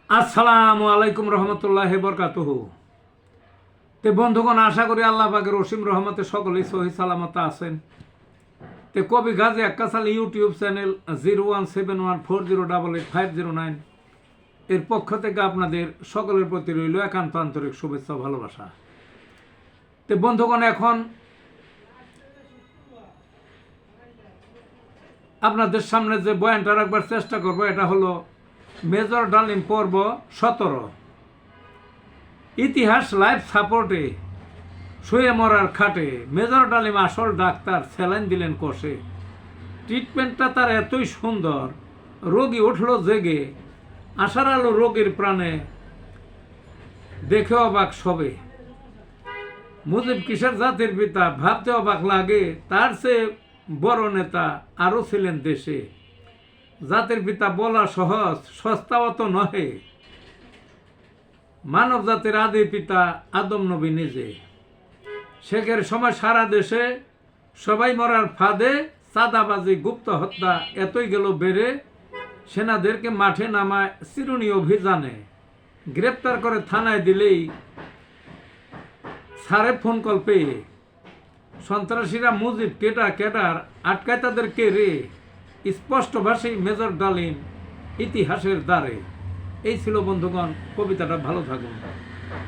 আসসালামু আলাইকুম রহমতুল্লাহ বরকাতুহু। তে বন্ধুগণ, আশা করি আল্লাহ পাকের অসীম রহমতে সকলেই সহি সালামত আছেন। তে কবি গাজী আক্কাস আলী ইউটিউব চ্যানেল 017140885009 এর পক্ষ থেকে আপনাদের সকলের প্রতি রইল একান্ত আন্তরিক শুভেচ্ছা ও ভালোবাসা। তে বন্ধুগণ, এখন আপনাদের সামনে যে বয়ানটা রাখবার চেষ্টা করবো এটা হলো মেজর ডালিম পর্ব 17, ইতিহাস লাইফ সাপোর্টে শুয়ে মরার খাটে মেজর ডালিম আসল ডাক্তার, স্যালাইন দিলেন কষে। ট্রিটমেন্টটা তার এতই সুন্দর, রোগী উঠল জেগে, আশার আলো রোগীর প্রাণে, দেখে অবাক সবে। মুজিব কিসের জাতির পিতা, ভাবতে অবাক লাগে, তার চেয়ে বড় নেতা আরও ছিলেন দেশে। জাতির পিতা বলা সহজ, সস্তাও তো নহে, মানব জাতির আদি পিতা আদম নবী নিজে। শেখের সময় সারা দেশে সবাই মরার ফাঁদে, চাঁদাবাজি গুপ্ত হত্যা এতই গেল বেড়ে। সেনাদেরকে মাঠে নামায় চিরুনি অভিযানে, গ্রেপ্তার করে থানায় দিলেই সারে ফোন কল পেয়ে। সন্ত্রাসীরা মুজিব কেটার আটকায় তাদের কে রে, স্পষ্ট ভাষী মেজর ডালিম ইতিহাসের দ্বারে। এই ছিল বন্ধুগণ কবিতাটা। ভালো থাকুন।